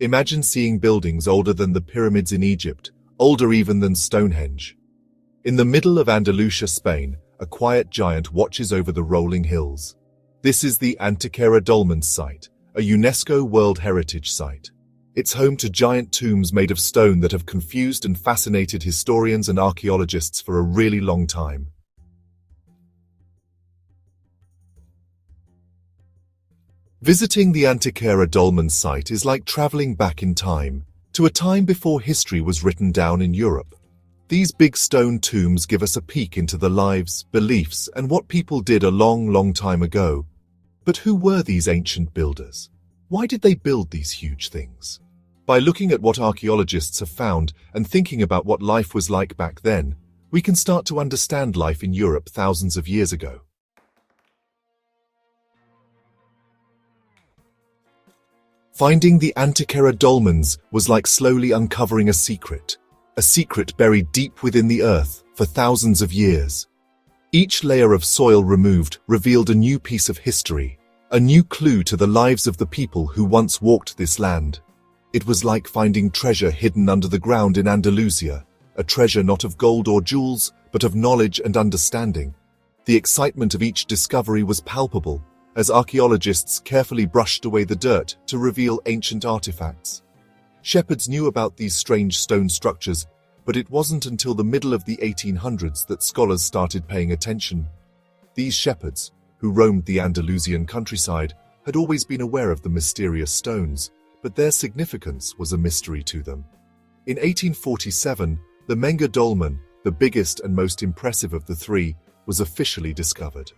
Imagine seeing buildings older than the pyramids in Egypt, older even than Stonehenge. In the middle of Andalusia, Spain, a quiet giant watches over the rolling hills. This is the Antequera Dolmens site, a UNESCO World Heritage Site. It's home to giant tombs made of stone that have confused and fascinated historians and archaeologists for a really long time. Visiting the Antequera Dolmens site is like traveling back in time, to a time before history was written down in Europe. These big stone tombs give us a peek into the lives, beliefs, and what people did a long, long time ago. But who were these ancient builders? Why did they build these huge things? By looking at what archaeologists have found and thinking about what life was like back then, we can start to understand life in Europe thousands of years ago. Finding the Antequera Dolmens was like slowly uncovering a secret buried deep within the earth for thousands of years. Each layer of soil removed revealed a new piece of history, a new clue to the lives of the people who once walked this land. It was like finding treasure hidden under the ground in Andalusia, a treasure not of gold or jewels, but of knowledge and understanding. The excitement of each discovery was palpable, as archaeologists carefully brushed away the dirt to reveal ancient artifacts. Shepherds knew about these strange stone structures, but it wasn't until the middle of the 1800s that scholars started paying attention. These shepherds, who roamed the Andalusian countryside, had always been aware of the mysterious stones, but their significance was a mystery to them. In 1847, the Menga Dolmen, the biggest and most impressive of the three, was officially discovered.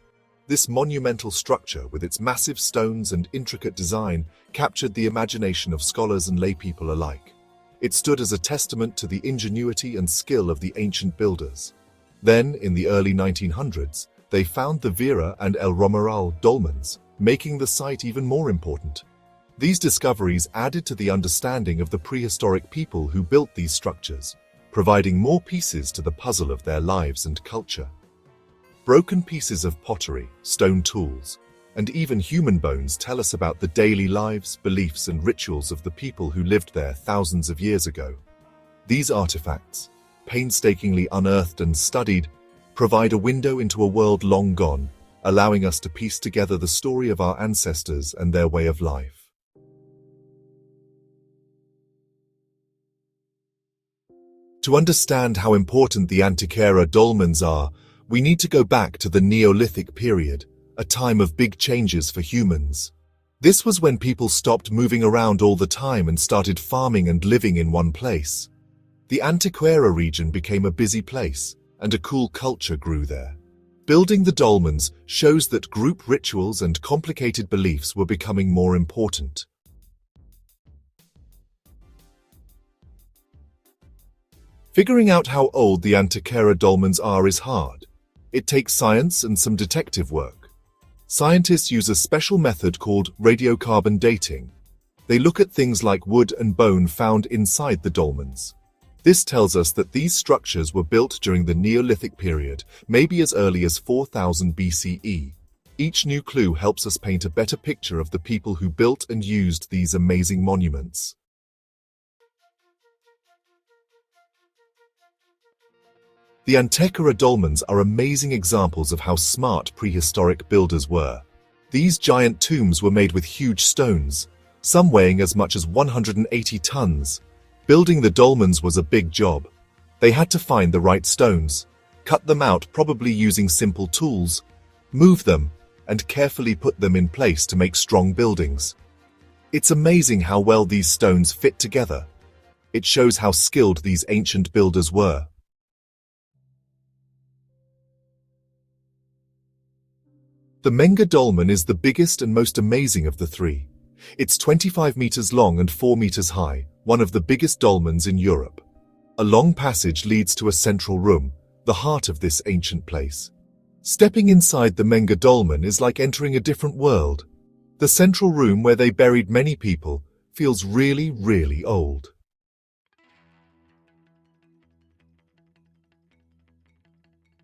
This monumental structure, with its massive stones and intricate design, captured the imagination of scholars and laypeople alike. It stood as a testament to the ingenuity and skill of the ancient builders. Then, in the early 1900s, they found the Vera and El Romeral dolmens, making the site even more important. These discoveries added to the understanding of the prehistoric people who built these structures, providing more pieces to the puzzle of their lives and culture. Broken pieces of pottery, stone tools, and even human bones tell us about the daily lives, beliefs, and rituals of the people who lived there thousands of years ago. These artifacts, painstakingly unearthed and studied, provide a window into a world long gone, allowing us to piece together the story of our ancestors and their way of life. To understand how important the Antequera Dolmens are, we need to go back to the Neolithic period, a time of big changes for humans. This was when people stopped moving around all the time and started farming and living in one place. The Antequera region became a busy place, and a cool culture grew there. Building the dolmens shows that group rituals and complicated beliefs were becoming more important. Figuring out how old the Antequera Dolmens are is hard. It takes science and some detective work. Scientists use a special method called radiocarbon dating. They look at things like wood and bone found inside the dolmens. This tells us that these structures were built during the Neolithic period, maybe as early as 4000 BCE. Each new clue helps us paint a better picture of the people who built and used these amazing monuments. The Antequera Dolmens are amazing examples of how smart prehistoric builders were. These giant tombs were made with huge stones, some weighing as much as 180 tons. Building the dolmens was a big job. They had to find the right stones, cut them out probably using simple tools, move them, and carefully put them in place to make strong buildings. It's amazing how well these stones fit together. It shows how skilled these ancient builders were. The Menga Dolmen is the biggest and most amazing of the three. It's 25 meters long and 4 meters high, one of the biggest dolmens in Europe. A long passage leads to a central room, the heart of this ancient place. Stepping inside the Menga Dolmen is like entering a different world. The central room where they buried many people feels really, really old.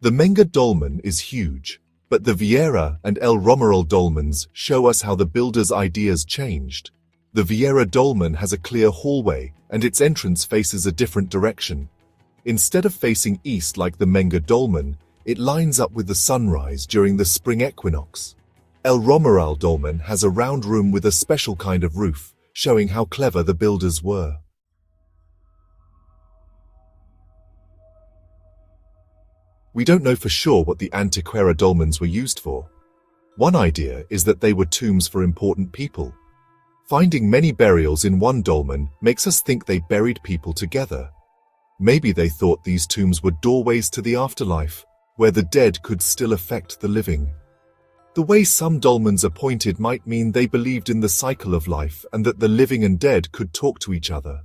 The Menga Dolmen is huge. But the Vieira and El Romeral dolmens show us how the builders' ideas changed. The Vieira Dolmen has a clear hallway, and its entrance faces a different direction. Instead of facing east like the Menga Dolmen, it lines up with the sunrise during the spring equinox. El Romeral Dolmen has a round room with a special kind of roof, showing how clever the builders were. We don't know for sure what the Antequera Dolmens were used for. One idea is that they were tombs for important people. Finding many burials in one dolmen makes us think they buried people together. Maybe they thought these tombs were doorways to the afterlife, where the dead could still affect the living. The way some dolmens are pointed might mean they believed in the cycle of life and that the living and dead could talk to each other.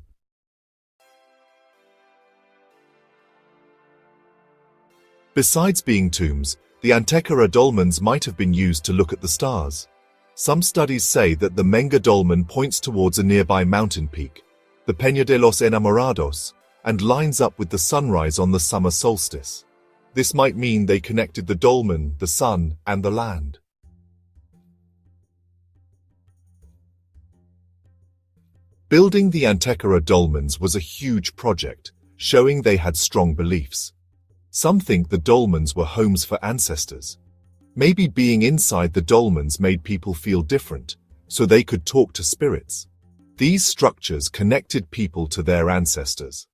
Besides being tombs, the Antequera Dolmens might have been used to look at the stars. Some studies say that the Menga Dolmen points towards a nearby mountain peak, the Peña de los Enamorados, and lines up with the sunrise on the summer solstice. This might mean they connected the dolmen, the sun, and the land. Building the Antequera Dolmens was a huge project, showing they had strong beliefs. Some think the dolmens were homes for ancestors. Maybe being inside the dolmens made people feel different, so they could talk to spirits. These structures connected people to their ancestors.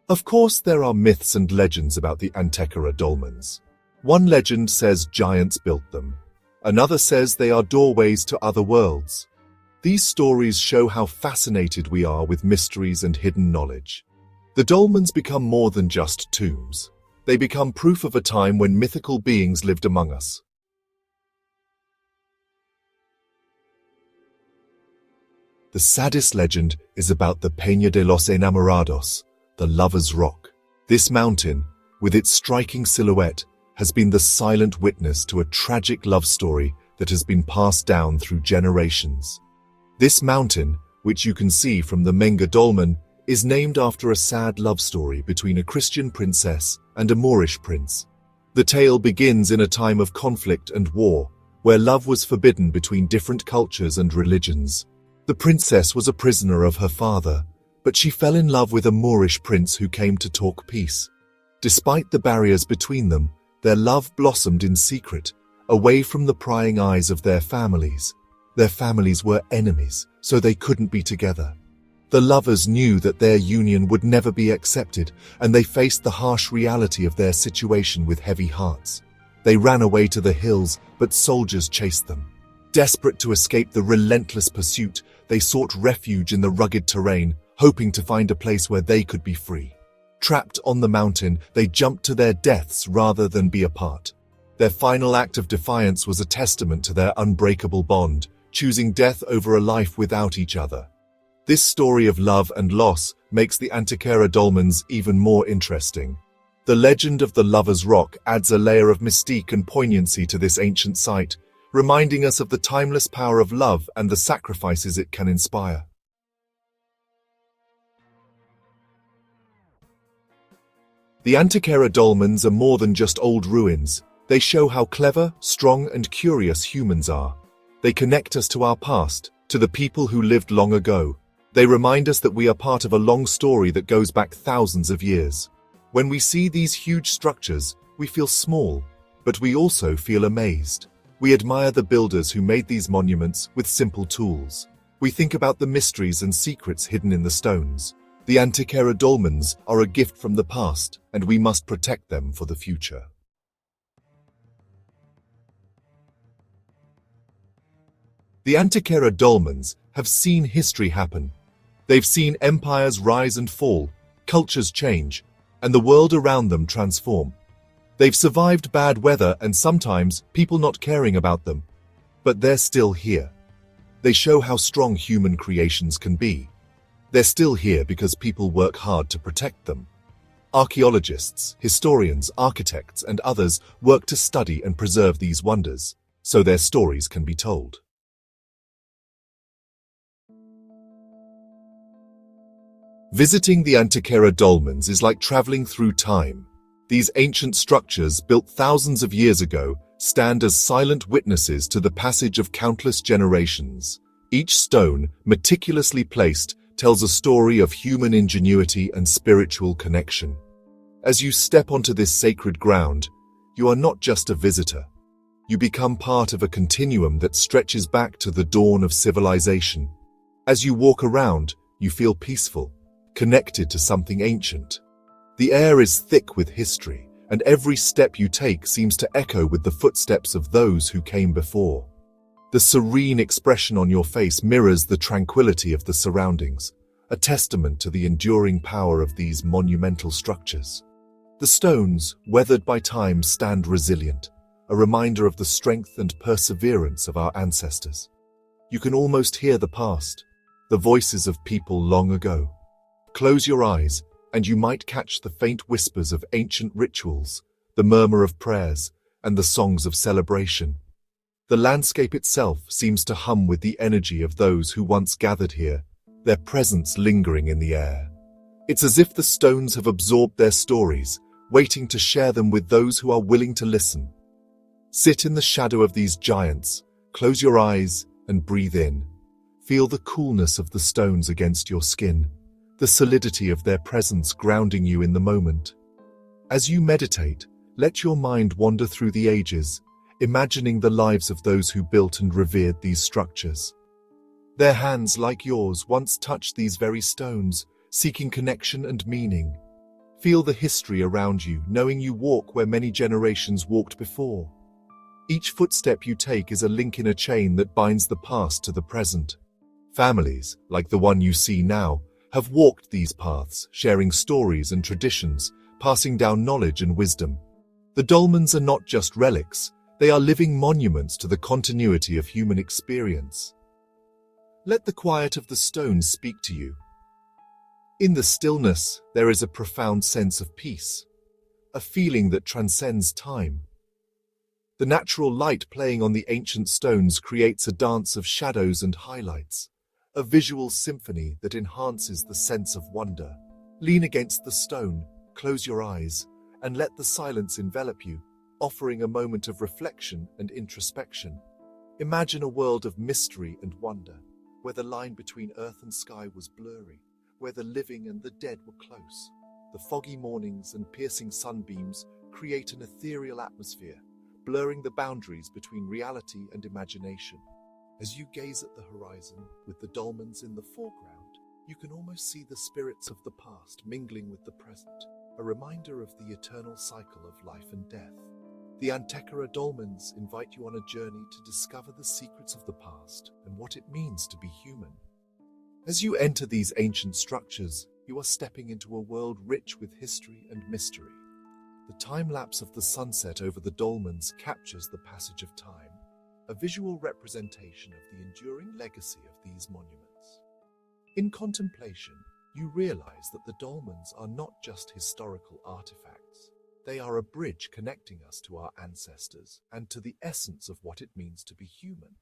Of course, there are myths and legends about the Antequera Dolmens. One legend says giants built them. Another says they are doorways to other worlds. These stories show how fascinated we are with mysteries and hidden knowledge. The dolmens become more than just tombs. They become proof of a time when mythical beings lived among us. The saddest legend is about the Peña de los Enamorados, the Lover's Rock. This mountain, with its striking silhouette, has been the silent witness to a tragic love story that has been passed down through generations. This mountain, which you can see from the Menga Dolmen, is named after a sad love story between a Christian princess and a Moorish prince. The tale begins in a time of conflict and war, where love was forbidden between different cultures and religions. The princess was a prisoner of her father, but she fell in love with a Moorish prince who came to talk peace. Despite the barriers between them, their love blossomed in secret, away from the prying eyes of their families. Their families were enemies, so they couldn't be together. The lovers knew that their union would never be accepted, and they faced the harsh reality of their situation with heavy hearts. They ran away to the hills, but soldiers chased them. Desperate to escape the relentless pursuit, they sought refuge in the rugged terrain, hoping to find a place where they could be free. Trapped on the mountain, they jumped to their deaths rather than be apart. Their final act of defiance was a testament to their unbreakable bond, choosing death over a life without each other. This story of love and loss makes the Antequera Dolmens even more interesting. The legend of the Lover's Rock adds a layer of mystique and poignancy to this ancient site, reminding us of the timeless power of love and the sacrifices it can inspire. The Antequera Dolmens are more than just old ruins. They show how clever, strong, and curious humans are. They connect us to our past, to the people who lived long ago. They remind us that we are part of a long story that goes back thousands of years. When we see these huge structures, we feel small, but we also feel amazed. We admire the builders who made these monuments with simple tools. We think about the mysteries and secrets hidden in the stones. The Antequera Dolmens are a gift from the past, and we must protect them for the future. The Antequera Dolmens have seen history happen. They've seen empires rise and fall, cultures change, and the world around them transform. They've survived bad weather and sometimes people not caring about them, but they're still here. They show how strong human creations can be. They're still here because people work hard to protect them. Archaeologists, historians, architects, and others work to study and preserve these wonders, so their stories can be told. Visiting the Antequera Dolmens is like traveling through time. These ancient structures, built thousands of years ago, stand as silent witnesses to the passage of countless generations. Each stone, meticulously placed, tells a story of human ingenuity and spiritual connection. As you step onto this sacred ground, you are not just a visitor. You become part of a continuum that stretches back to the dawn of civilization. As you walk around, you feel peaceful, connected to something ancient. The air is thick with history, and every step you take seems to echo with the footsteps of those who came before. The serene expression on your face mirrors the tranquility of the surroundings, a testament to the enduring power of these monumental structures. The stones, weathered by time, stand resilient, a reminder of the strength and perseverance of our ancestors. You can almost hear the past, the voices of people long ago. Close your eyes, and you might catch the faint whispers of ancient rituals, the murmur of prayers, and the songs of celebration. The landscape itself seems to hum with the energy of those who once gathered here, their presence lingering in the air. It's as if the stones have absorbed their stories, waiting to share them with those who are willing to listen. Sit in the shadow of these giants, close your eyes, and breathe in. Feel the coolness of the stones against your skin, the solidity of their presence grounding you in the moment. As you meditate, let your mind wander through the ages, imagining the lives of those who built and revered these structures. Their hands, like yours, once touched these very stones, seeking connection and meaning. Feel the history around you, knowing you walk where many generations walked before. Each footstep you take is a link in a chain that binds the past to the present. Families, like the one you see now, have walked these paths, sharing stories and traditions, passing down knowledge and wisdom. The dolmens are not just relics, they are living monuments to the continuity of human experience. Let the quiet of the stones speak to you. In the stillness, there is a profound sense of peace, a feeling that transcends time. The natural light playing on the ancient stones creates a dance of shadows and highlights, a visual symphony that enhances the sense of wonder. Lean against the stone, close your eyes, and let the silence envelop you, offering a moment of reflection and introspection. Imagine a world of mystery and wonder, where the line between earth and sky was blurry, where the living and the dead were close. The foggy mornings and piercing sunbeams create an ethereal atmosphere, blurring the boundaries between reality and imagination. As you gaze at the horizon, with the dolmens in the foreground, you can almost see the spirits of the past mingling with the present, a reminder of the eternal cycle of life and death. The Antequera Dolmens invite you on a journey to discover the secrets of the past and what it means to be human. As you enter these ancient structures, you are stepping into a world rich with history and mystery. The time-lapse of the sunset over the dolmens captures the passage of time, a visual representation of the enduring legacy of these monuments. In contemplation, you realize that the dolmens are not just historical artifacts. They are a bridge connecting us to our ancestors and to the essence of what it means to be human.